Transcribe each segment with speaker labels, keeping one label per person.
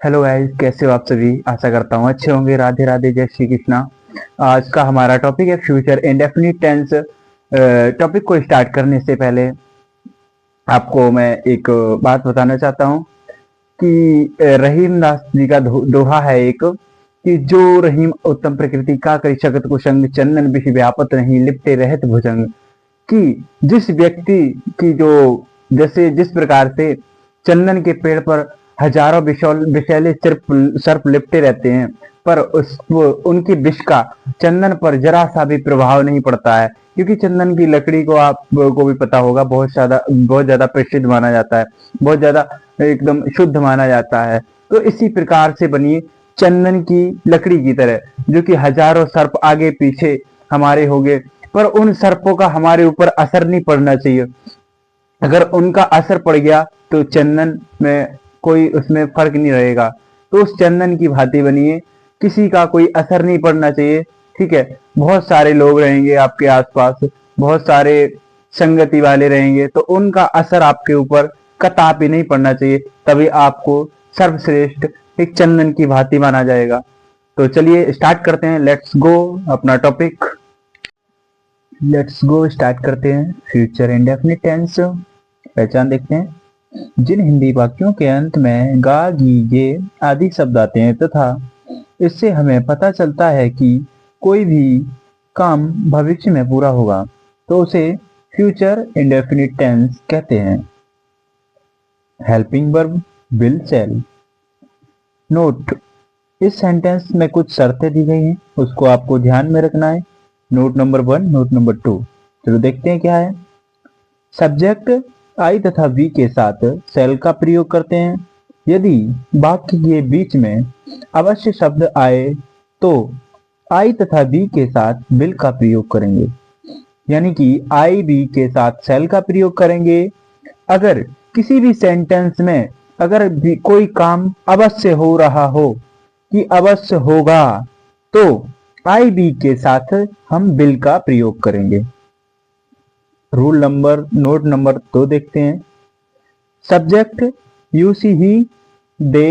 Speaker 1: Hello guys, कैसे हो आप सभी। आशा करता हूँ अच्छे होंगे। राधे राधे, जय श्री कृष्णा। आज का हमारा टॉपिक है फ्यूचर इंडेफिनिट टेंस। टॉपिक को स्टार्ट करने से पहले आपको मैं एक बात बताना चाहता हूँ कि रहीम दास जी का दोहा है एक, कि जो रहीम उत्तम प्रकृति का करी जगत को संग, चंदन विष व्यापत नहीं लिपटे रहत भुजंग। कि जिस व्यक्ति की जो, जैसे जिस प्रकार से चंदन के पेड़ पर हजारों विषैले सर्प सर्प लिपटे रहते हैं, पर उनकी विष का चंदन पर जरा सा भी प्रभाव नहीं पड़ता है, क्योंकि चंदन की लकड़ी को आपको भी पता होगा बहुत ज्यादा प्रसिद्ध माना जाता है, बहुत ज्यादा एकदम शुद्ध माना जाता है। तो इसी प्रकार से बनी चंदन की लकड़ी की तरह, जो कि हजारों सर्प आगे पीछे हमारे हो गए, पर उन सर्पों का हमारे ऊपर असर नहीं पड़ना चाहिए। अगर उनका असर पड़ गया तो चंदन में कोई उसमें फर्क नहीं रहेगा। तो उस चंदन की भांति बनिए, किसी का कोई असर नहीं पड़ना चाहिए। ठीक है, बहुत सारे लोग रहेंगे आपके आसपास, बहुत सारे संगति वाले रहेंगे, तो उनका असर आपके ऊपर कदापि नहीं पड़ना चाहिए। तभी आपको सर्वश्रेष्ठ एक चंदन की भांति माना जाएगा। तो चलिए स्टार्ट करते हैं। लेट्स गो अपना टॉपिक। लेट्स गो स्टार्ट करते हैं। फ्यूचर इंडेफिनिट टेंस पहचान देखते हैं। जिन हिंदी वाक्यों के अंत में गा गी ये आदि शब्द आते हैं तथा इससे हमें पता चलता है कि कोई भी काम भविष्य में पूरा होगा, तो उसे फ्यूचर इंडेफिनिट टेंस कहते हैं। Helping verb will shell. Note, इस सेंटेंस में कुछ शर्तें दी गई हैं, उसको आपको ध्यान में रखना है। Note number 1, note number 2। चलो देखते हैं क्या है। सब्जेक्ट आई तथा वी के साथ सेल का प्रयोग करते हैं। यदि वाक्य के बीच में अवश्य शब्द आए तो आई तथा बी के साथ विल का प्रयोग करेंगे, यानी कि आई बी के साथ सेल का प्रयोग करेंगे। अगर किसी भी सेंटेंस में अगर भी कोई काम अवश्य हो रहा हो कि अवश्य होगा, तो आई बी के साथ हम विल का प्रयोग करेंगे। रूल नंबर नोट नंबर 2 देखते हैं। Subject you see he they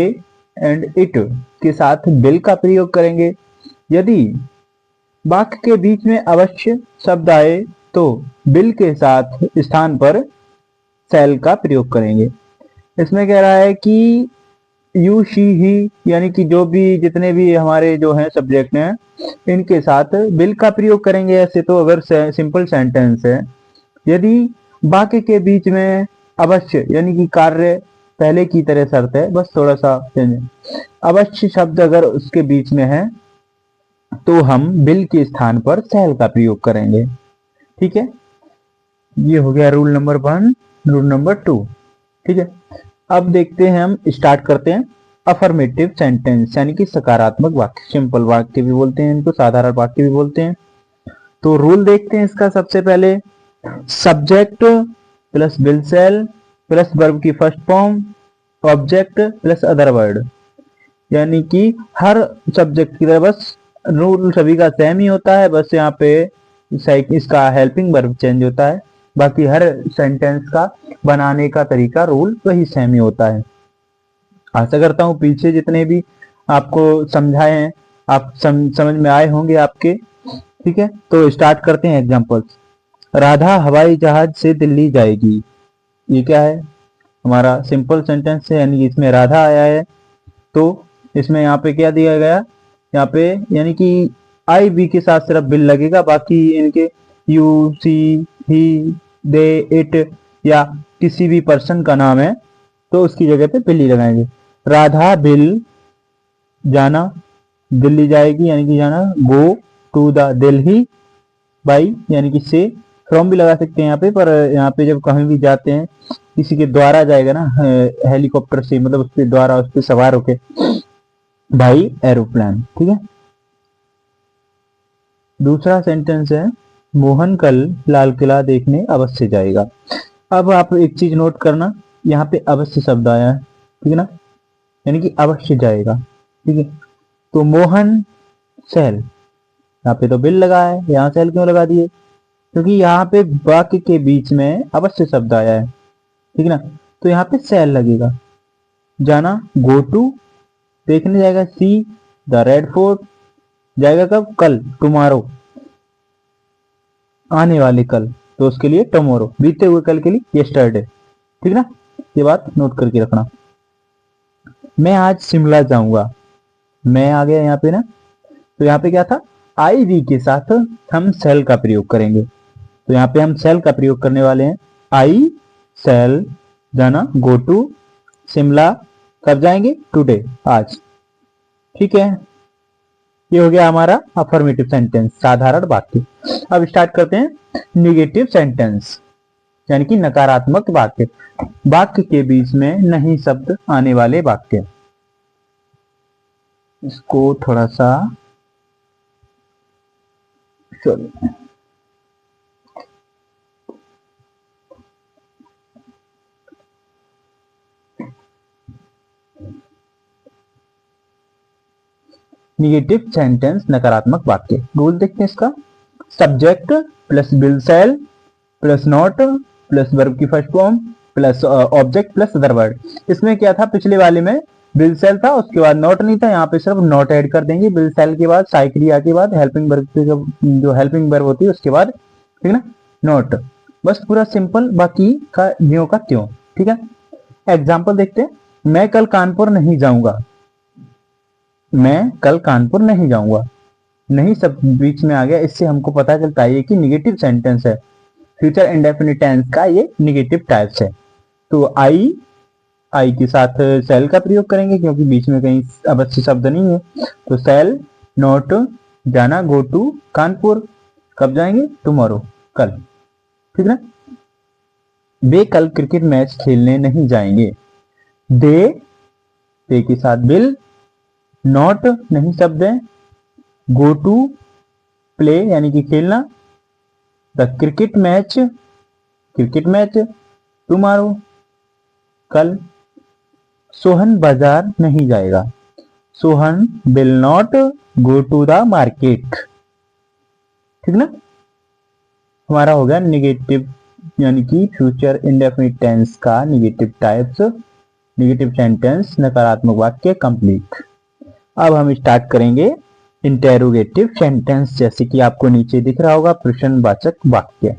Speaker 1: and it के साथ विल का प्रयोग करेंगे। यदि वाक्य के बीच में अवश्य शब्द आए तो विल के साथ स्थान पर सेल का प्रयोग करेंगे। इसमें कह रहा है कि यू शी ही, यानी कि जो भी जितने भी हमारे जो हैं सब्जेक्ट हैं, इनके साथ विल का प्रयोग करेंगे। ऐसे तो अगर सिंपल सेंटेंस है, यदि वाक्य के बीच में अवश्य यानी कि कार्य पहले की तरह शर्त है, बस थोड़ा सा चेंज है। अवश्य शब्द अगर उसके बीच में है तो हम विल के स्थान पर सेल का प्रयोग करेंगे। ठीक है, ये हो गया रूल नंबर 1, रूल नंबर 2। ठीक है, अब देखते हैं, हम स्टार्ट करते हैं। अफर्मेटिव सेंटेंस यानी कि सकारात्मक वाक्य, सिंपल वाक्य भी बोलते हैं इनको, साधारण वाक्य भी बोलते हैं। तो रूल देखते हैं इसका। सबसे पहले subject plus will shall plus verb की first form object plus other word, यानी कि हर सब्जेक्ट की तरह बस रूल सभी का सेम ही होता है, बस यहाँ पे इसका हेल्पिंग वर्ब चेंज होता है। बाकी हर सेंटेंस का बनाने का तरीका रूल वही सेम ही होता है। आशा करता हूँ पीछे जितने भी आपको समझाए हैं आप समझ में आए होंगे आपके। ठीक है, तो स्टार्ट करते हैं एग्जांपल्स। राधा हवाई जहाज से दिल्ली जाएगी। ये क्या है, हमारा सिंपल सेंटेंस है, यानी कि इसमें राधा आया है, तो इसमें यहाँ पे क्या दिया गया, यहाँ पे यानी कि आई बी के साथ सिर्फ विल लगेगा, बाकी इनके you see he they it या किसी भी पर्सन का नाम है तो उसकी जगह पे विल ही लगाएंगे। राधा विल जाना, दिल्ली जाएगी यानी कि जाना, go to the Delhi by यानी कि से, फ्रॉम भी लगा सकते हैं यहाँ पे, पर यहाँ पे जब कहीं भी जाते हैं किसी के द्वारा जाएगा ना, हेलीकॉप्टर से, मतलब उसके द्वारा उस पर सवार होके, बाई एरोप्लेन। ठीक है, दूसरा सेंटेंस है मोहन कल लाल किला देखने अवश्य जाएगा। अब आप एक चीज नोट करना, यहाँ पे अवश्य शब्द आया है, ठीक है ना, यानी कि अवश्य जाएगा। ठीक है, तो मोहन सेल, यहाँ पे तो बिल लगा है, यहाँ सेल क्यों लगा दिए, क्योंकि यहाँ पे वाक्य के बीच में अवश्य शब्द आया है। ठीक है ना, तो यहाँ पे सेल लगेगा। जाना गो टू देखने जाएगा सी द रेड फोर्ट, जाएगा कब, कल, टुमारो, आने वाले कल, तो उसके लिए टुमारो, बीते हुए कल के लिए यस्टरडे। ठीक ना, ये बात नोट करके रखना। मैं आज शिमला जाऊंगा, मैं आ गया यहाँ पे ना, तो यहाँ पे क्या था, आई वी के साथ हम सेल का प्रयोग करेंगे, तो यहाँ पे हम सेल का प्रयोग करने वाले हैं। आई सेल जाना, गो टू शिमला, कब जाएंगे, टुडे, आज। ठीक है, ये हो गया हमारा अफर्मेटिव सेंटेंस, साधारण वाक्य। अब स्टार्ट करते हैं निगेटिव सेंटेंस, यानी कि नकारात्मक वाक्य, वाक्य के बीच में नहीं शब्द आने वाले वाक्य। इसको थोड़ा सा निगेटिव सेंटेंस, नकारात्मक वाक्य। रूल देखते हैं इसका। Subject plus will shall plus not plus verb की first form plus object plus other word. इसमें क्या था, पिछले वाले में विल सेल था, उसके बाद नॉट नहीं था, यहाँ पे सिर्फ नॉट ऐड कर देंगे। विल सेल के बाद साइक्रिया के बाद हेल्पिंग वर्ब, जो हेल्पिंग वर्ब होती है उसके बाद, ठीक ना, नॉट। बस पूरा सिंपल, बाकी का ज्यों का त्यों। ठीक है, एग्जाम्पल देखते हैं। मैं कल कानपुर नहीं जाऊंगा, मैं कल कानपुर नहीं जाऊंगा, नहीं सब बीच में आ गया, इससे हमको पता चलता है कि निगेटिव सेंटेंस है, फ्यूचर इंडेफिनिट टेंस का ये निगेटिव टाइप्स है। तो आई के साथ सेल का प्रयोग करेंगे क्योंकि बीच में कहीं अवश्य शब्द नहीं है, तो सेल, नॉट, जाना, गो टू, कानपुर, कब जाएंगे, टुमारो, कल। ठीक ना, वे कल क्रिकेट मैच खेलने नहीं जाएंगे, दे के साथ विल, नॉट नहीं शब्द है, गो टू प्ले यानी कि खेलना, द क्रिकेट मैच टुमारो, कल। सोहन बाजार नहीं जाएगा, Sohan will not go to the market. ठीक ना, हमारा हो गया निगेटिव यानी कि फ्यूचर इंडेफिनिट टेंस का निगेटिव टाइप्स, निगेटिव सेंटेंस, नकारात्मक वाक्य कंप्लीट। अब हम स्टार्ट करेंगे इंटेरोगेटिव सेंटेंस, जैसे कि आपको नीचे दिख रहा होगा प्रश्नवाचक वाक्य।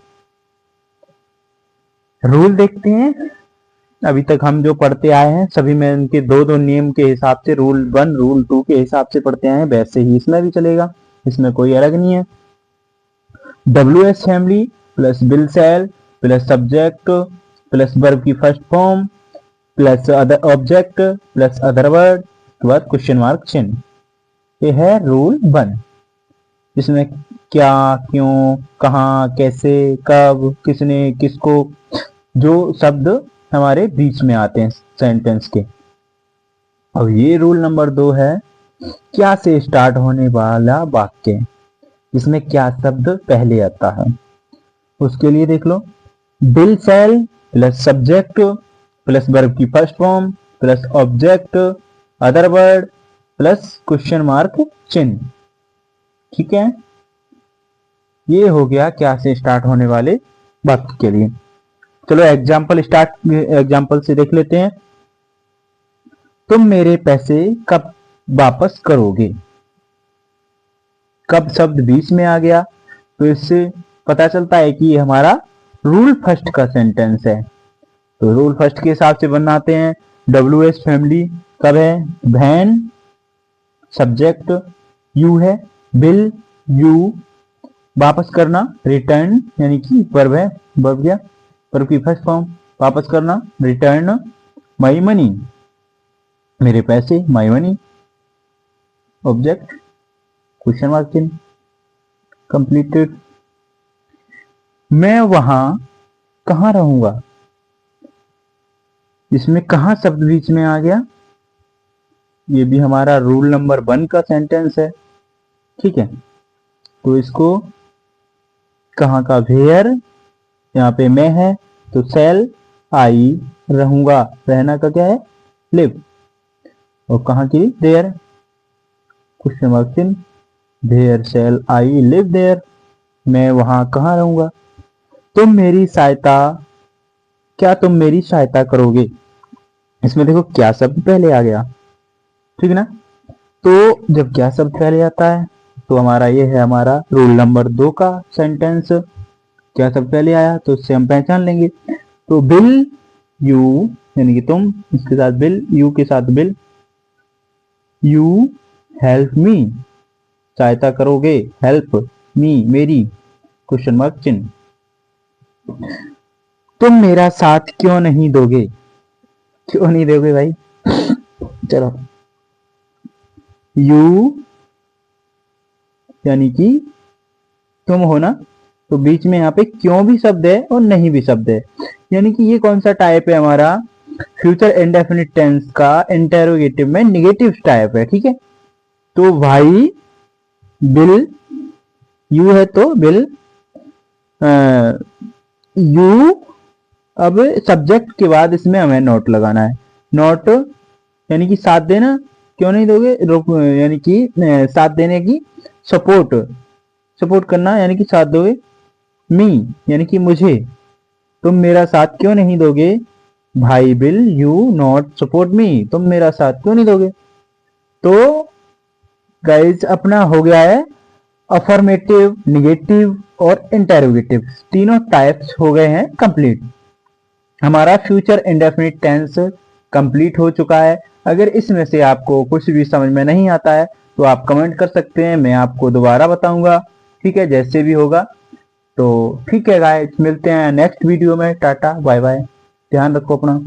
Speaker 1: रूल देखते हैं। अभी तक हम जो पढ़ते आए हैं सभी में इनके दो दो नियम के हिसाब से, रूल 1 रूल 2 के हिसाब से पढ़ते आए हैं, वैसे ही इसमें भी चलेगा, इसमें कोई अलग नहीं है। WS family plus will shall plus subject plus verb की first form plus other object plus other word के बाद क्वेश्चन मार्क चिन्ह। ये है रूल 1, जिसमें क्या, क्यों, कहाँ, कैसे, कब, किसने, किसको, जो शब्द हमारे बीच में आते हैं सेंटेंस के। अब ये रूल नंबर 2 है क्या से स्टार्ट होने वाला वाक्य, इसमें क्या शब्द पहले आता है। उसके लिए देख लो, will shall plus subject plus verb की first form plus object other word plus question mark चिन्ह। ठीक है, ये हो गया क्या से स्टार्ट होने वाले वाक्य के लिए। चलो एग्जाम्पल से देख लेते हैं। तुम मेरे पैसे कब वापस करोगे, कब शब्द बीच में आ गया, तो इससे पता चलता है कि ये हमारा रूल फर्स्ट का सेंटेंस है। तो रूल फर्स्ट के हिसाब से बनाते हैं। WS फैमिली कब है, वैन, सब्जेक्ट यू है, बिल यू, वापस करना रिटर्न यानी कि वर्ब है, वर्ब क्या, वर्ब की फर्स्ट फॉर्म, वापस करना रिटर्न, माई मनी मेरे पैसे, my money, object question mark चिन्ह, कंप्लीटेड। मैं वहां कहां रहूंगा, इसमें कहां शब्द बीच में आ गया, ये भी हमारा रूल नंबर 1 का सेंटेंस है। ठीक है, तो इसको कहां का, वेयर, यहाँ पे मैं है तो सेल, आई रहूंगा, रहना का क्या है, लिव, और कहां की, देयर, क्वेश्चन मार्क चिन्ह, there shall I live there, मैं वहां कहां रहूंगा। तुम मेरी सहायता, क्या तुम मेरी सहायता करोगे, इसमें देखो क्या शब्द पहले आ गया, ठीक ना। तो जब क्या शब्द पहले आता है, तो हमारा ये है हमारा रूल नंबर 2 का सेंटेंस। क्या शब्द पहले आया तो उससे हम पहचान लेंगे। तो बिल यू, यानी कि तुम, इसके साथ बिल, यू के साथ बिल, यू हेल्प मी, सहायता करोगे, हेल्प मी, मेरी, क्वेश्चन मार्क चिन्ह। तुम मेरा साथ क्यों नहीं दोगे, क्यों नहीं दोगे भाई, चलो। यू यानी कि तुम हो ना, तो बीच में यहाँ पे क्यों भी शब्द है और नहीं भी शब्द है, यानी कि ये कौन सा टाइप है हमारा, फ्यूचर इंडेफिनिट टेंस का इंटेरोगेटिव में निगेटिव टाइप है, ठीक है। तो भाई बिल, यू है तो बिल, यू, अब सब्जेक्ट के बाद इसमें हमें नोट लगाना है। नोट यानी कि साथ देना, क्यों नहीं दोगे, यानी कि साथ देने की, सपोर्ट, सपोर्ट करना यानी कि साथ दोगे, मी यानी कि मुझे, तुम मेरा साथ क्यों नहीं दोगे, भाई bill you not support me, तुम मेरा साथ क्यों नहीं दोगे। तो गाइज अपना हो गया है अफर्मेटिव, निगेटिव और इंटेरोगेटिव, तीनों टाइप्स हो गए हैं कंप्लीट। हमारा फ्यूचर इंडेफिनिट टेंस कंप्लीट हो चुका है। अगर इसमें से आपको कुछ भी समझ में नहीं आता है तो आप कमेंट कर सकते हैं, मैं आपको दोबारा बताऊंगा, ठीक है, जैसे भी होगा। तो ठीक है गाइस, मिलते हैं नेक्स्ट वीडियो में। टाटा बाय बाय, ध्यान रखो अपना।